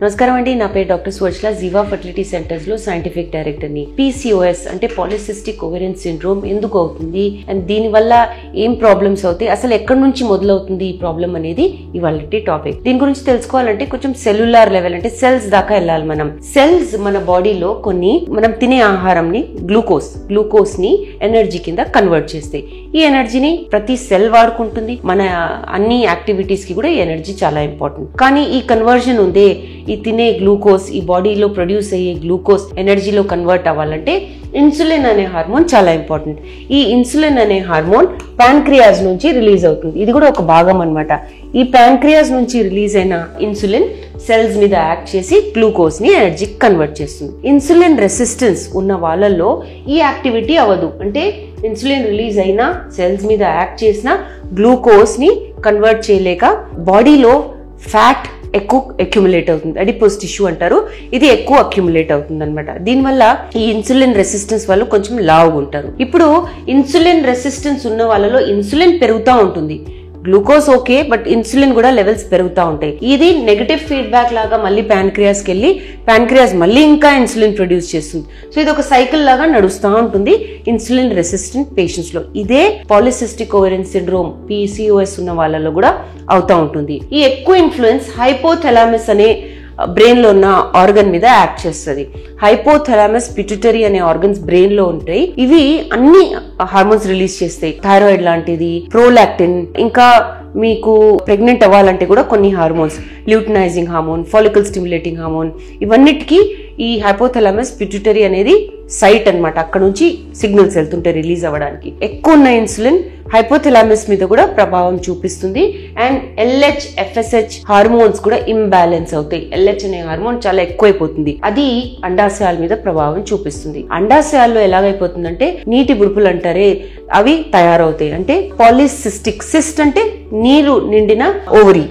నమస్కారం అండి, నా పేరు డాక్టర్ సువర్చల, జీవా ఫర్టిలిటీ సెంటర్స్ లో సైంటిఫిక్ డైరెక్టర్ ని. PCOS అంటే పాలిసిస్టిక్ ఓవేరియన్ సిండ్రోమ్ ఎందుకు అవుతుంది అండ్ దీని వల్ల ఏం ప్రాబ్లమ్స్ అవుతాయి, అసలు ఎక్కడి నుంచి మొదలవుతుంది ఈ ప్రాబ్లం అనేది ఇవాళ టాపిక్. దీని గురించి తెలుసుకోవాలంటే కొంచెం సెల్యులార్ లెవెల్ అంటే సెల్స్ దాకా వెళ్ళాలి. సెల్స్ మన బాడీలో కొన్ని మనం తినే ఆహారంని గ్లూకోజ్ ని ఎనర్జీ కింద కన్వర్ట్ చేస్తాయి. ఈ ఎనర్జీని ప్రతి సెల్ వాడుకుంటుంది. మన అన్ని యాక్టివిటీస్ కి కూడా ఈ ఎనర్జీ చాలా ఇంపార్టెంట్. కానీ ఈ కన్వర్జన్ ఉందే, ఈ తినే గ్లూకోజ్ ఈ బాడీలో ప్రొడ్యూస్ అయ్యే గ్లూకోజ్ ఎనర్జీలో కన్వర్ట్ అవ్వాలంటే ఇన్సులిన్ అనే హార్మోన్ చాలా ఇంపార్టెంట్. ఈ ఇన్సులిన్ అనే హార్మోన్ ప్యాంక్రియాస్ నుంచి రిలీజ్ అవుతుంది. ఇది కూడా ఒక భాగం అన్నమాట. ఈ ప్యాంక్రియాస్ నుంచి రిలీజ్ అయిన ఇన్సులిన్ సెల్స్ మీద యాక్ట్ చేసి గ్లూకోజ్ ని ఎనర్జీకి కన్వర్ట్ చేస్తుంది. ఇన్సులిన్ రెసిస్టెన్స్ ఉన్న వాళ్ళల్లో ఈ యాక్టివిటీ అవ్వదు. అంటే ఇన్సులిన్ రిలీజ్ అయినా సెల్స్ మీద యాక్ట్ చేసిన గ్లూకోజ్ ని కన్వర్ట్ చేయలేక బాడీలో ఫ్యాట్ ఎక్కువ అక్యుములేట్ అవుతుంది. అడిపోస్ టిష్యూ అంటారు. ఇది ఎక్కువ అక్యుములేట్ అవుతుంది అనమాట. దీనివల్ల ఈ ఇన్సులిన్ రెసిస్టెన్స్ వాళ్ళు కొంచెం లావుగా ఉంటారు. ఇప్పుడు ఇన్సులిన్ రెసిస్టెన్స్ ఉన్న వాళ్ళలో ఇన్సులిన్ పెరుగుతూ ఉంటుంది. గ్లూకోజ్ ఓకే, బట్ ఇన్సులిన్ కూడా లెవెల్స్ పెరుగుతూ ఉంటాయి. ఇది నెగటివ్ ఫీడ్బ్యాక్ లాగా మళ్ళీ ప్యాన్క్రియాస్కి వెళ్ళి ప్యాన్క్రియాస్ మళ్ళీ ఇంకా ఇన్సులిన్ ప్రొడ్యూస్ చేస్తుంది. సో ఇది ఒక సైకిల్ లాగా నడుస్తూ ఉంటుంది ఇన్సులిన్ రెసిస్టెంట్ పేషెంట్స్ లో. ఇదే పాలిసిస్టిక్ ఓవేరియన్ సిండ్రోమ్ PCOS ఉన్న వాళ్ళలో కూడా అవుతూ ఉంటుంది. ఈ ఎక్కువ ఇన్ఫ్లుయెన్స్ హైపోథాలమస్ అనే బ్రెయిన్ లో ఉన్న ఆర్గన్ మీద యాక్ట్ చేస్తుంది. హైపోథాలమస్ పిట్యూటరీ అనే ఆర్గన్స్ బ్రెయిన్ లో ఉంటాయి. ఇవి అన్ని హార్మోన్స్ రిలీజ్ చేస్తాయి. థైరాయిడ్ లాంటిది, ప్రోలాక్టిన్, ఇంకా మీకు ప్రెగ్నెంట్ అవ్వాలంటే కూడా కొన్ని hormones, luteinising hormone, follicle stimulating hormone, ఇవన్నిటికీ ఈ హైపోథాలమస్ పిట్యూటరీ అనేది సైట్ అన్నమాట. అక్కడ నుంచి సిగ్నల్స్ వెళ్తుంటాయి రిలీజ్ అవ్వడానికి. ఎక్కువ ఉన్న ఇన్సులిన్ హైపోథాలమస్ మీద కూడా ప్రభావం చూపిస్తుంది. అండ్ LH, FSH హార్మోన్స్ కూడా ఇంబ్యాలెన్స్ అవుతాయి. LH అనే హార్మోన్ చాలా ఎక్కువైపోతుంది. అది అండాశయాల మీద ప్రభావం చూపిస్తుంది. అండాశయాల్లో ఎలాగైపోతుందంటే నీటి బుడుపులు అంటారే, అవి తయారవుతాయి. అంటే పాలిసిస్టిక్, సిస్ట్ అంటే నీరు నిండిన ఓవరీ.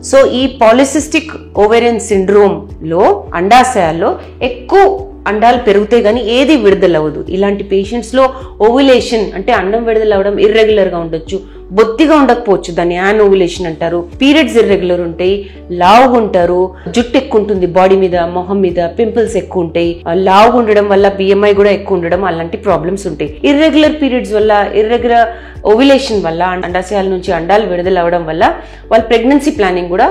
సో ఈ పాలిసిస్టిక్ ఓవేరియన్ సిండ్రోమ్ లో అండాశయాల్లో ఎక్కువ అండాలు పెరుగుతాయి కానీ ఏది విడుదలవ్వదు. ఇలాంటి పేషెంట్స్ లో ఓవ్యులేషన్ అంటే అండం విడుదలవ్వడం ఇర్రెగ్యులర్ గా ఉండొచ్చు, బొత్తిగా ఉండకపోవచ్చు, దాన్ని యాన్ ఓవ్యులేషన్ అంటారు. పీరియడ్స్ ఇర్రెగ్యులర్ ఉంటాయి, లావుగా ఉంటారు, జుట్టు ఎక్కువ ఉంటుంది బాడీ మీద, మొహం మీద పింపుల్స్ ఎక్కువ ఉంటాయి. లావుగా ఉండడం వల్ల BMI కూడా ఎక్కువ ఉండడం, అలాంటి ప్రాబ్లమ్స్ ఉంటాయి. ఇర్రెగ్యులర్ పీరియడ్స్ వల్ల, ఇర్రెగ్యులర్ ఓవ్యులేషన్ వల్ల, అండాశయాల నుంచి అండాలు విడుదలవ్వడం వల్ల వాళ్ళ ప్రెగ్నెన్సీ ప్లానింగ్ కూడా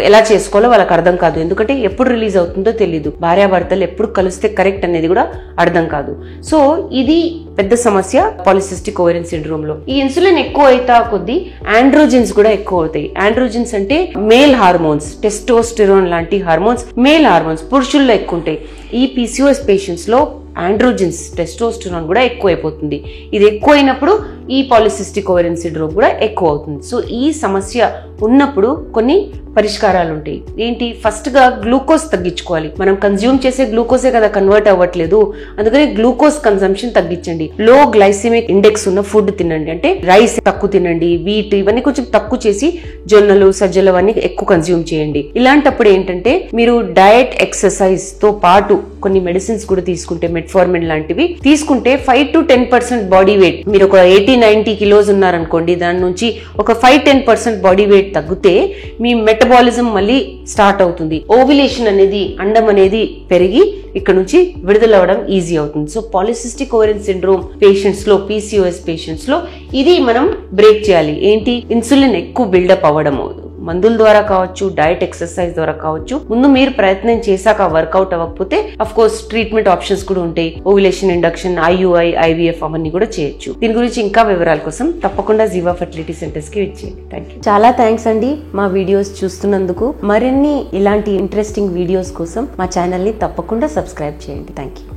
ఎలా చేసుకోవాలో వాళ్ళకి అర్థం కాదు. ఎందుకంటే ఎప్పుడు రిలీజ్ అవుతుందో తెలియదు. భార్యాభర్తలు ఎప్పుడు కలిస్తే కరెక్ట్ అనేది కూడా అర్థం కాదు. సో ఇది పెద్ద సమస్య పాలిసిస్టిక్ ఓవేరియన్ సిండ్రోమ్ లో. ఈ ఇన్సులిన్ ఎక్కువ అయితే కొద్ది ఆండ్రోజెన్స్ కూడా ఎక్కువ అవుతాయి. ఆండ్రోజెన్స్ అంటే మేల్ హార్మోన్స్, టెస్టోస్టెరోన్ లాంటి హార్మోన్స్, మేల్ హార్మోన్స్ పురుషుల్లో ఎక్కువ ఉంటాయి. ఈ PCOS పేషెంట్స్ లో ఆండ్రోజెన్స్, టెస్టోస్టెరోన్ కూడా ఎక్కువ అయిపోతుంది. ఇది ఎక్కువ అయినప్పుడు ఈ పాలిసిస్టిక్ ఓవేరియన్ సిండ్రోమ్ కూడా ఎక్కువ అవుతుంది. సో ఈ సమస్య ఉన్నప్పుడు కొన్ని పరిష్కారాలు ఉంటాయి. ఏంటి? ఫస్ట్ గా గ్లూకోజ్ తగ్గించుకోవాలి. మనం కన్జ్యూమ్ చేసే గ్లూకోజే కదా కన్వర్ట్ అవ్వట్లేదు, అందుకని గ్లూకోజ్ కన్సంప్షన్ తగ్గించండి. లో గ్లైసెమిక్ ఇండెక్స్ ఉన్న ఫుడ్ తినండి. అంటే రైస్ తక్కువ తినండి, వీట్ ఇవన్నీ కొంచెం తక్కువ చేసి జొన్నలు, సజ్జలు అవన్నీ ఎక్కువ కన్జ్యూమ్ చేయండి. ఇలాంటప్పుడు ఏంటంటే మీరు డయట్, ఎక్సర్సైజ్ తో పాటు కొన్ని మెడిసిన్స్ కూడా తీసుకుంటే, మెట్ఫార్మిన్ లాంటివి తీసుకుంటే 5 to 10% బాడీ వెయిట్, మీరు ఒక 80-90 కిలోస్ ఉన్నారనుకోండి, దాని నుంచి ఒక 5-10% బాడీ వెయిట్ తగ్గితే మీ మెటబాలిజం మళ్ళీ స్టార్ట్ అవుతుంది. ఓవ్యులేషన్ అనేది, అండం అనేది పెరిగి ఇక్కడ నుంచి విడుదలవ్వడం ఈజీ అవుతుంది. So polycystic ovarian syndrome patients లో, PCOS పేషెంట్స్ లో ఇది మనం బ్రేక్ చేయాలి. ఏంటి? ఇన్సులిన్ ఎక్కువ బిల్డప్ అవ్వడం, మందుల ద్వారా కావచ్చు, డయట్, ఎక్సర్సైజ్ ద్వారా కావచ్చు. ముందు మీరు ప్రయత్నం చేశాక వర్కౌట్ అవ్వకపోతే అఫ్ కోర్స్ ట్రీట్మెంట్ ఆప్షన్స్ కూడా ఉంటాయి. ఓవ్యులేషన్ ఇండక్షన్, IUI, IVF అవన్నీ కూడా చేయొచ్చు. దీని గురించి ఇంకా వివరాల కోసం తప్పకుండా జీవా ఫర్టిలిటీ సెంటర్స్ కి వచ్చేయండి. Thank you. చాలా థ్యాంక్స్ అండి మా వీడియోస్ చూస్తున్నందుకు. మరిన్ని ఇలాంటి ఇంట్రెస్టింగ్ వీడియోస్ కోసం మా ఛానల్ ని తప్పకుండా సబ్స్క్రైబ్ చేయండి. Thank you.